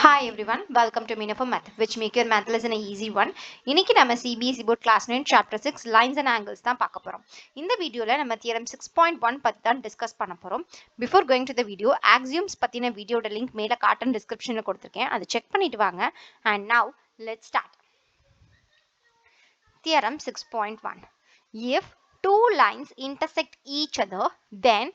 Hi everyone, welcome to Meena for Math, which make your math lesson an easy one. இன்னைக்கு நம்ம CBSE board class 9 chapter 6 lines and angles தான் பார்க்க போறோம். இந்த வீடியோல நம்ம theorem 6.1 பத்தி தான் டிஸ்கஸ் பண்ண போறோம். Before going to the video, axioms பத்தின வீடியோட லிங்க் மேல காட்டன் டிஸ்கிரிப்ஷன்ல கொடுத்திருக்கேன். அதை செக் பண்ணிட்டு வாங்க. And now let's start. Theorem 6.1. If two lines intersect each other, then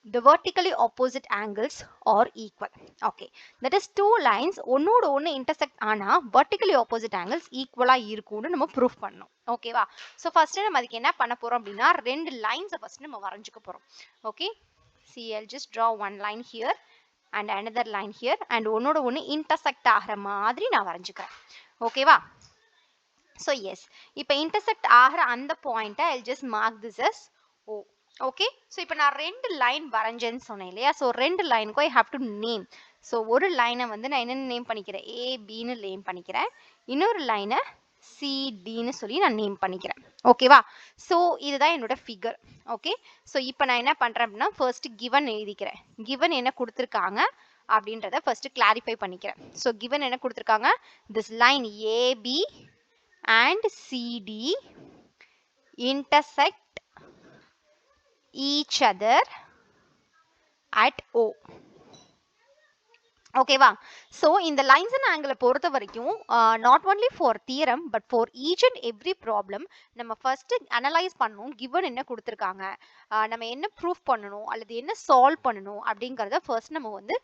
the vertically opposite angles are equal. Okay, that is two lines ஒன்னோட ஒன்னு intersect ஆனா vertically opposite angles equal இருக்கும்னு நம்ம proof பண்ணணும். ஓகேவா? So first நம்ம அதுக்கு என்ன பண்ண போறோம் அப்படின்னா ரெண்டு lines first நம்ம வரைஞ்சுக்க போறோம். Okay, see, I'll just draw one line here and another line here and ஒன்னோட ஒன்னு intersect ஆகிற மாதிரி நான் வரைஞ்சுக்கிறேன். ஓகேவா? So yes, இப்போ intersect ஆகிற அந்த point I'll just mark this as O. Okay, so இப்போ நான் ரெண்டு லைன் வரைஞ்சேன்னு சொன்னேன் இல்லையா? ஸோ ரெண்டு லைனுக்கும் I have to name. So ஒரு லைனை வந்து நான் என்ன நேம் பண்ணிக்கிறேன்? ஏபின்னு நேம் பண்ணிக்கிறேன். இன்னொரு லைனை சிடின்னு சொல்லி நான் நேம் பண்ணிக்கிறேன். ஓகேவா? ஸோ இதுதான் என்னோட ஃபிகர். ஓகே, ஸோ இப்போ நான் என்ன பண்ணுறேன் அப்படின்னா ஃபர்ஸ்ட் கிவன் எழுதிக்கிறேன். கிவன் என்ன கொடுத்துருக்காங்க அப்படின்றத ஃபர்ஸ்ட் கிளாரிஃபை பண்ணிக்கிறேன். ஸோ கிவன் என்ன கொடுத்துருக்காங்க? This line AB and CD intersect each other at O. ஓகேவா? ஸோ இந்த லைன்ஸ் அண்ட் ஆங்கிளை பொறுத்த வரைக்கும் not only for theorem but for each and every problem நம்ம ஃபர்ஸ்ட் அனலைஸ் பண்ணணும். கிவன் என்ன கொடுத்துருக்காங்க, நம்ம என்ன ப்ரூஃப் பண்ணணும் அல்லது என்ன சால்வ் பண்ணணும் அப்படிங்கிறத ஃபர்ஸ்ட் நம்ம வந்து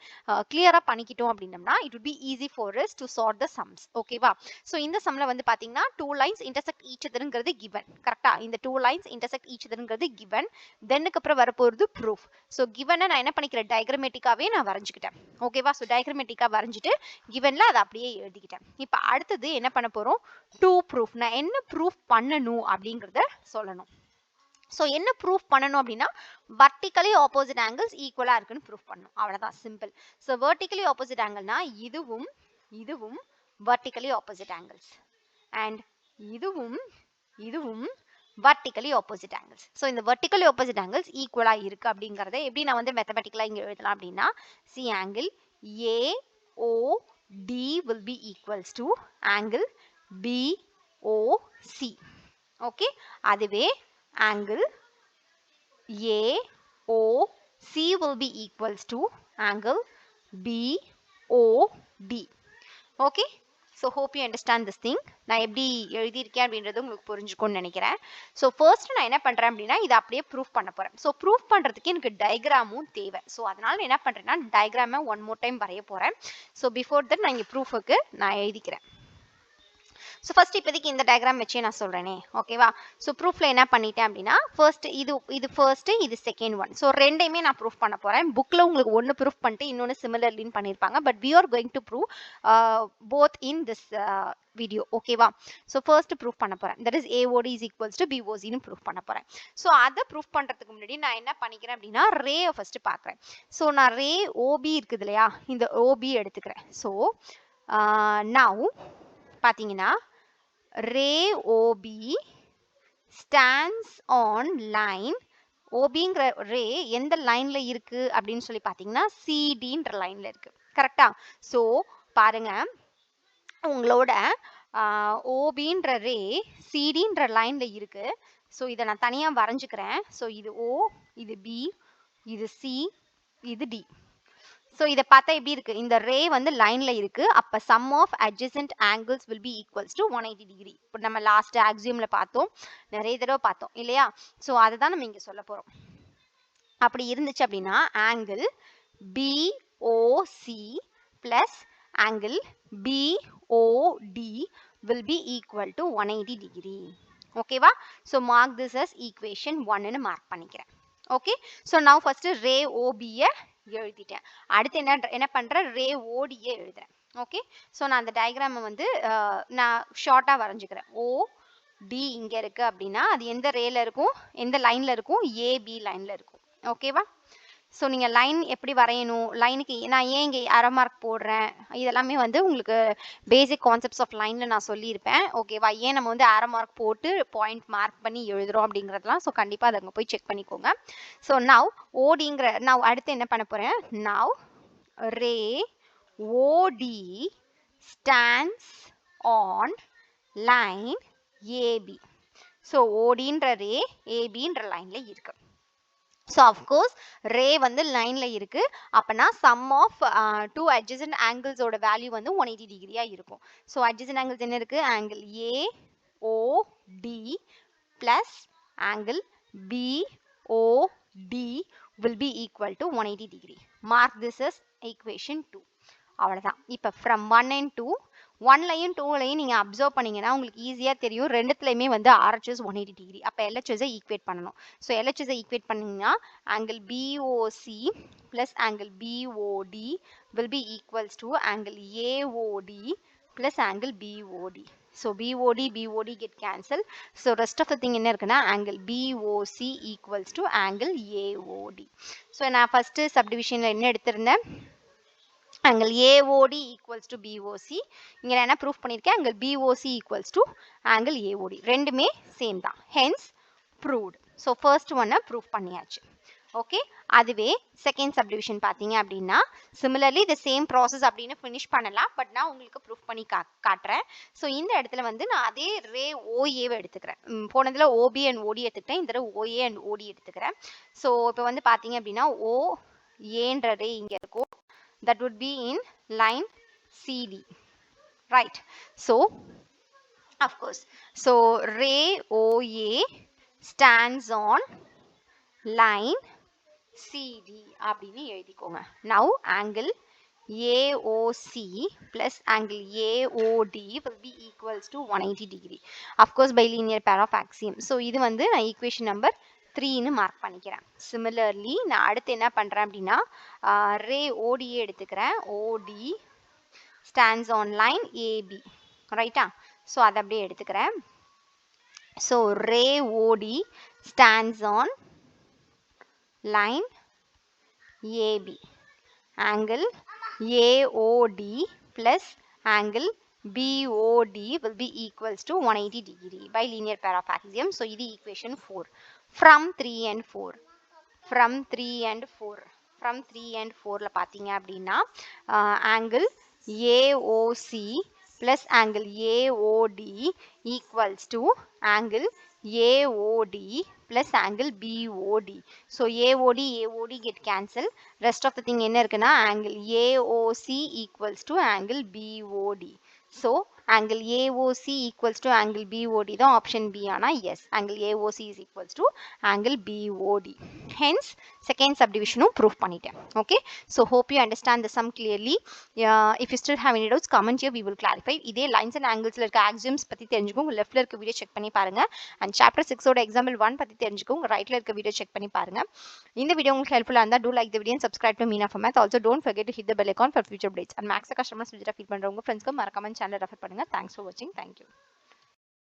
கிளியராக பண்ணிக்கிட்டோம் அப்படின்னம்னா it would be easy for us to sort the sums. ஓகேவா? ஸோ இந்த சம்மில் வந்து பார்த்தீங்கன்னா டூ லைன்ஸ் இன்டர்செக்ட் ஈச் அதர்ங்கிறது கிவன். கரெக்டாக இந்த டூ லைன்ஸ் இன்டர்செக்ட் ஈச் அதர்ங்கிறது கிவன். தென்னுக்கு அப்புறம் வரப்போகிறது ப்ரூஃப். ஸோ கிவனை நான் என்ன பண்ணிக்கிறேன்? டயக்ராமேட்டிக்காவே நான் வரைஞ்சிக்கிட்டேன். ஓகேவா? ஸோ டயக்ராமேட்டிக்கா வரைஞ்சிட்டு கிவன்ல அதை அப்படியே எழுதிக்கிட்டேன். இப்போ அடுத்தது என்ன பண்ண போறோம்? To proof. நான் என்ன ப்ரூஃப் பண்ணணும் அப்படிங்கிறத சொல்லணும். ஸோ என்ன ப்ரூஃப் பண்ணணும் அப்படின்னா vertically opposite angles ஈக்குவலா இருக்குன்னு ப்ரூஃப் பண்ணணும். அவ்வளவுதான், சிம்பிள். ஸோ vertically opposite angleனா இதுவும் இதுவும் vertically opposite angles and இதுவும் இதுவும் vertically opposite angles. ஸோ இந்த vertically opposite angles ஈக்குவலா இருக்கு அப்படிங்கறத எப்படி நான் வந்து மேத்தமெட்டிக்கலா இங்க எழுதலாம் அப்படின்னா see angle AOD will be equals to angle BOC. okay, அதுவே angle AOC will be equals to angle BOD. okay, so hope you understand this thing. நான் எப்படி எழுதியிருக்கேன் அப்படின்றது உங்களுக்கு புரிஞ்சுக்கும்னு நினைக்கிறேன். ஸோ ஃபர்ஸ்ட் நான் என்ன பண்றேன் அப்படின்னா இதை அப்படியே ப்ரூஃப் பண்ண போறேன். ஸோ ப்ரூஃப் பண்றதுக்கு எனக்கு டயக்ராமும் தேவை. ஸோ அதனால என்ன பண்றேன்னா டயக்ராமை ஒன் மோர் டைம் வரைய போறேன். ஸோ பிஃபோர் தட் நான் இங்கே ப்ரூஃபுக்கு நான் எழுதிக்கிறேன். ஸோ ஃபர்ஸ்ட் இப்போதைக்கு இந்த டயக்ராம் வச்சே நான் சொல்றேனே. ஓகேவா? ஸோ ப்ரூஃப்ல என்ன பண்ணிட்டேன் அப்படின்னா ஃபர்ஸ்ட் இது ஃபர்ஸ்ட், இது செகண்ட் ஒன். ஸோ ரெண்டையுமே நான் ப்ரூஃப் பண்ண போறேன். புக்ல உங்களுக்கு ஒன்று ப்ரூஃப் பண்ணிட்டு இன்னொன்று சிமிலர்லின்னு பண்ணியிருப்பாங்க. But we are going to prove both in this video. ஓகேவா? ஸோ ஃபர்ஸ்ட் ப்ரூஃப் பண்ண போறேன். That is AOD is equals to BOCன்னு ப்ரூஃப் பண்ண போறேன். ஸோ அதை ப்ரூஃப் பண்றதுக்கு முன்னாடி நான் என்ன பண்ணிக்கிறேன் அப்படின்னா ரேயை ஃபர்ஸ்ட் பார்க்குறேன். ஸோ நான் ரே OB இருக்குது இல்லையா, இந்த OB எடுத்துக்கிறேன். ஸோ நவ் பார்த்தீங்கன்னா ray OB stands on line. OBங்கிற ரே எந்த லைன்ல இருக்கு அப்படின்னு சொல்லி பார்த்தீங்கன்னா CDன்ற லைன்ல இருக்கு. கரெக்டா? ஸோ பாருங்க, உங்களோட OBன்ற ரே CDன்ற லைன்ல இருக்கு. ஸோ இதை நான் தனியா வரைஞ்சுக்கிறேன். ஸோ இது O, இது B, இது C, இது D. ஸோ இதை பார்த்தா எப்படி இருக்கு? இந்த ரே வந்து லைன்ல இருக்கு. அப்ப sum of adjacent angles will be equals to 180 degree. இப்போ நம்ம லாஸ்ட் ஆக்சியம்ல பார்த்தோம், நிறைய தடவை பார்த்தோம் இல்லையா? ஸோ அதை தான் நம்ம இங்க சொல்ல போறோம். அப்படி இருந்துச்சு அப்படின்னா angle BOC plus angle BOD will be equal to 180 degree. ஓகேவா? So mark this as equation 1ன்னு மார்க் பண்ணிக்கிறேன். Okay, so now first ray OBயை எழுதிட்டேன். அடுத்து என்ன பண்றேன்? ரே ODயை எழுதுறேன். ஓகே, ஸோ நான் அந்த டயக்ராமை வந்து நான் ஷார்ட்டா வரைஞ்சுக்கிறேன். OD இங்க இருக்கு அப்படின்னா அது எந்த ரேல இருக்கும், எந்த லைன்ல இருக்கும்? AB லைன்ல இருக்கும். ஓகேவா? ஸோ நீங்கள் லைன் எப்படி வரையணும், லைனுக்கு நான் ஏன் இங்கே அரை மார்க் போடுறேன், இதெல்லாமே வந்து உங்களுக்கு பேசிக் கான்செப்ட்ஸ் ஆஃப் லைனில் நான் சொல்லியிருப்பேன். ஓகேவா? ஏன் நம்ம வந்து அரை மார்க் போட்டு பாயிண்ட் மார்க் பண்ணி எழுதுறோம் அப்படிங்கிறதுலாம். ஸோ கண்டிப்பாக அதை அங்கே போய் செக் பண்ணிக்கோங்க. ஸோ நவ் ஓடிங்கிற நான் அடுத்து என்ன பண்ண போகிறேன்? Now ray OD stands on line AB. So ODன்ற ray ABன்ற லைன்ல இருக்கு. So of course ray வந்து லைன்ல இருக்கு. அப்பனா sum of two adjacent angles ஓட வேல்யூ வந்து 180 டிகிரியா இருக்கும். So adjacent angles என்ன இருக்கு? angle AOD plus angle BOD will be equal to 180 degree. Mark this as equation 2. அவ்வளவுதான். இப்ப from 1 and 2 1லையும் 2லையும் நீங்க அப்சர்வ் பண்ணீங்கன்னா உங்களுக்கு ஈஸியா தெரியும் ரெண்டுத்துலயுமே வந்து RHS 180 டிகிரி. அப்ப LHS ஈக்குவேட் பண்ணணும். ஸோ LHS ஈக்குவேட் பண்ணீங்கன்னா angle BOC plus angle BOD will be equals to angle AOD plus angle BOD. So BOD get cancelled. So rest of the thing என்ன இருக்குன்னா angle BOC equals to angle AOD. So நான் first subdivisionல என்ன எடுத்திருந்தேன்? angle AOD equals to BOC. இங்க நான் என்ன proof பண்ணிருக்கேன்? angle BOC equals to angle AOD. ரெண்டுமே same தான். Hence proved. So first one proof பண்ணியாச்சு. ஓகே, அதுவே செகண்ட் சப்டிவிஷன் பார்த்தீங்க அப்படின்னா சிமிலர்லி the same process அப்படின்னு finish பண்ணலாம். பட் நான் உங்களுக்கு ப்ரூஃப் பண்ணி காட்டுறேன். ஸோ இந்த இடத்துல வந்து நான் அதே ரே ஓஏவை எடுத்துக்கிறேன். போனதில் ஓபி அண்ட் ஓடி எடுத்துக்கிட்டேன். இந்த தடவை ஓஏ அண்ட் ஓடி எடுத்துக்கிறேன். ஸோ இப்போ வந்து பார்த்தீங்க அப்படின்னா ஓஏன்ற ரே இங்கே இருக்கும். That would be in line CD, right? So of course, so ray OA stands on line CD அப்படின்னு எழுதிக்கோங்க. Now angle AOC plus angle AOD will be equals to 180 degree. Of course by linear pair of axiom. So இது வந்து நான் equation number 3ன்னு mark பண்ணிக்கிறேன். Similarly நான் அடுத்து என்ன பண்றேன் அப்படின்னா ரே ஓடியே எடுத்துக்கிறேன். OD stands on line AB, ரைட்டா? ஸோ அதை அப்படியே எடுத்துக்கிறேன். So ray OD stands on line AB. angle AOD plus angle BOD will be equals to 180 degree by linear pair of axiom. So இது equation 4. From 3 and 4. From 3 and 4. From 3 and 4ல பார்த்தீங்க அப்படின்னா angle AOC plus angle AOD equals to angle AOD plus angle BOD. So AOD get cancelled. Rest of the thing என்ன இருக்குன்னா angle AOC equals to angle BOD. So angle AOC equals to angle BOD தான் option B. ஆனா yes, angle AOC is equals to angle BOD. Hence second subdivision proof பண்ணிட்டேன். Okay, so hope you understand the sum clearly. If you still have any doubts comment here, we will clarify. இதே lines and angles இருக்க axioms பத்தி தெரிஞ்சுக்கோங்க. leftல இருக்க video check பண்ணி பாருங்க. and chapter 6 ஓட example 1 பத்தி தெரிஞ்சுக்கோங்க. rightல இருக்க வீடியோ செக் பண்ணி பாருங்க. இந்த வீடியோ உங்களுக்கு ஹெல்ப்ஃபுல்லா இருந்தா do like the video and subscribe to Meena for Math. Also don't forget to hit the bell icon for future updates. and max customers விஜிட்டா ஃபீல் பண்றவங்க ஃப்ரெண்ட்ஸ்க்கு மறக்காம சேனலை ரெஃபர் பண்ணுங்க. Thanks for watching. Thank you.